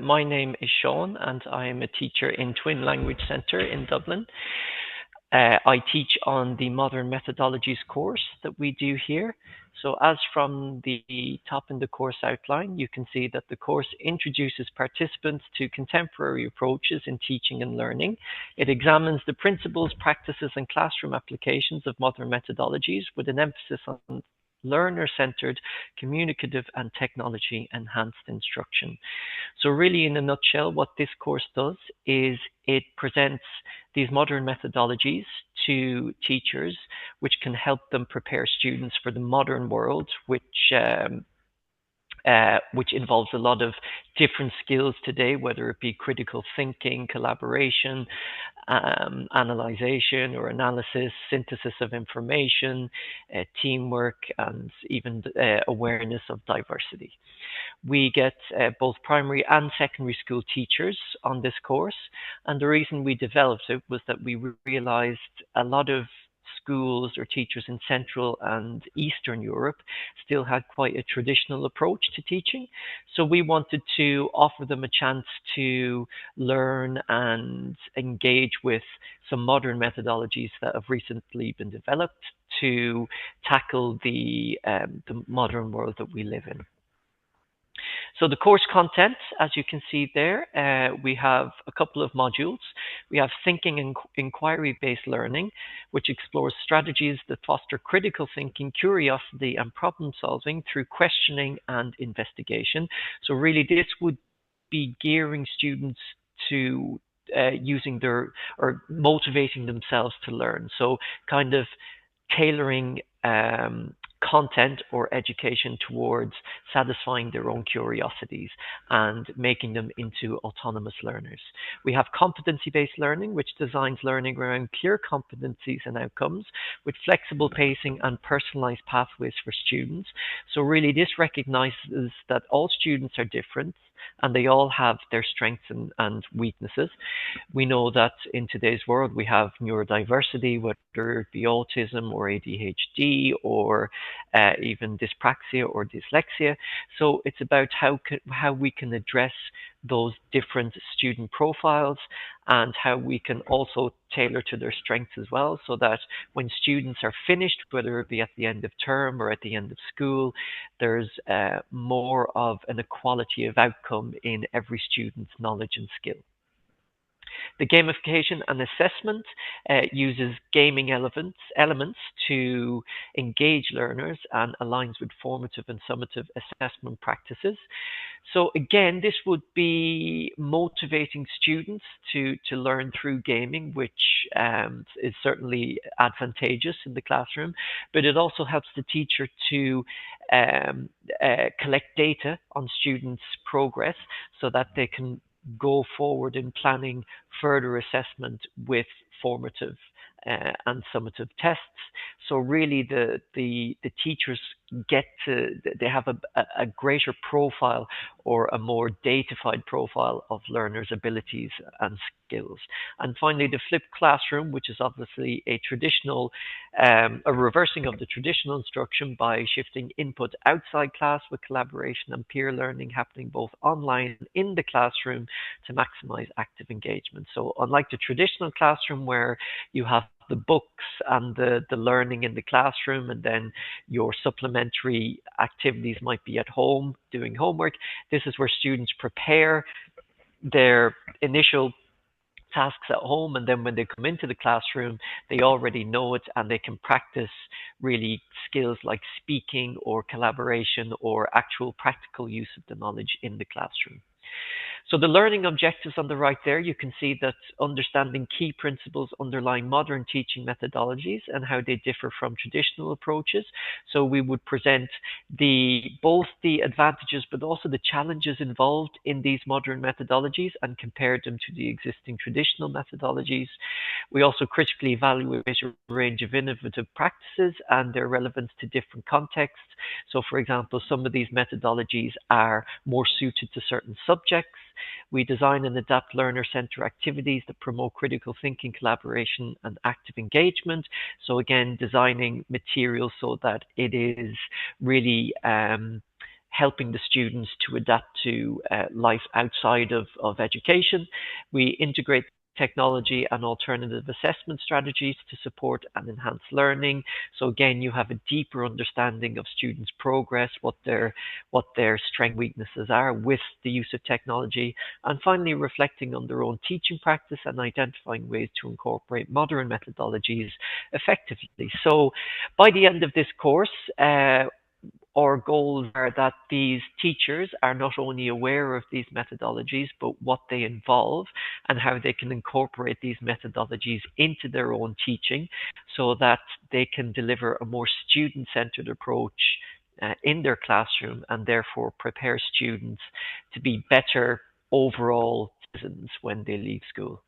My name is Sean, and I am a teacher in Twin Language Centre in Dublin. I teach on the Modern Methodologies course that we do here. So as from the top in the course outline, you can see that the course introduces participants to contemporary approaches in teaching and learning. It examines the principles, practices, and classroom applications of modern methodologies with an emphasis on learner-centered, communicative, and technology-enhanced instruction. So really, in a nutshell, what this course does is it presents these modern methodologies to teachers, which can help them prepare students for the modern world, which involves a lot of different skills today, whether it be critical thinking, collaboration, analyzation or analysis, synthesis of information, teamwork, and even awareness of diversity. We get both primary and secondary school teachers on this course, and the reason we developed it was that we realized a lot of schools or teachers in Central and Eastern Europe still had quite a traditional approach to teaching. So we wanted to offer them a chance to learn and engage with some modern methodologies that have recently been developed to tackle the modern world that we live in. So the course content, as you can see there, we have a couple of modules. We have thinking and inquiry-based learning, which explores strategies that foster critical thinking, curiosity, and problem solving through questioning and investigation. So really this would be gearing students to using their or motivating themselves to learn. So kind of tailoring content or education towards satisfying their own curiosities and making them into autonomous learners. We have competency-based learning, which designs learning around clear competencies and outcomes with flexible pacing and personalized pathways for students. So really this recognizes that all students are different and they all have their strengths and weaknesses. We know that in today's world we have neurodiversity, whether it be autism or ADHD or even dyspraxia or dyslexia. So it's about how we can address those different student profiles and how we can also tailor to their strengths as well, so that when students are finished, whether it be at the end of term or at the end of school, there's more of an equality of outcome in every student's knowledge and skill. The gamification and assessment uses gaming elements to engage learners and aligns with formative and summative assessment practices. So again, this would be motivating students to learn through gaming, which is certainly advantageous in the classroom, but it also helps the teacher to collect data on students' progress so that they can go forward in planning further assessment with formative and summative tests. So really the teachers they have a greater profile or a more datafied profile of learners' abilities and skills. And finally, the flipped classroom, which is obviously a reversing of the traditional instruction by shifting input outside class with collaboration and peer learning happening both online and in the classroom to maximize active engagement. So unlike the traditional classroom where you have the books and the learning in the classroom and then your supplementary activities might be at home doing homework, this is where students prepare their initial tasks at home, and then when they come into the classroom they already know it and they can practice really skills like speaking or collaboration or actual practical use of the knowledge in the classroom. So the learning objectives on the right there, you can see that understanding key principles underlying modern teaching methodologies and how they differ from traditional approaches. So we would present both the advantages but also the challenges involved in these modern methodologies and compare them to the existing traditional methodologies. We also critically evaluate a range of innovative practices and their relevance to different contexts. So for example, some of these methodologies are more suited to certain subjects. We design and adapt learner-centered activities that promote critical thinking, collaboration, and active engagement. So again, designing materials so that it is really helping the students to adapt to life outside of education. We integrate technology and alternative assessment strategies to support and enhance learning. So again, you have a deeper understanding of students' progress, what their strengths and weaknesses are with the use of technology, and finally reflecting on their own teaching practice and identifying ways to incorporate modern methodologies effectively. So by the end of this course, our goals are that these teachers are not only aware of these methodologies, but what they involve and how they can incorporate these methodologies into their own teaching so that they can deliver a more student-centered approach in their classroom and therefore prepare students to be better overall citizens when they leave school.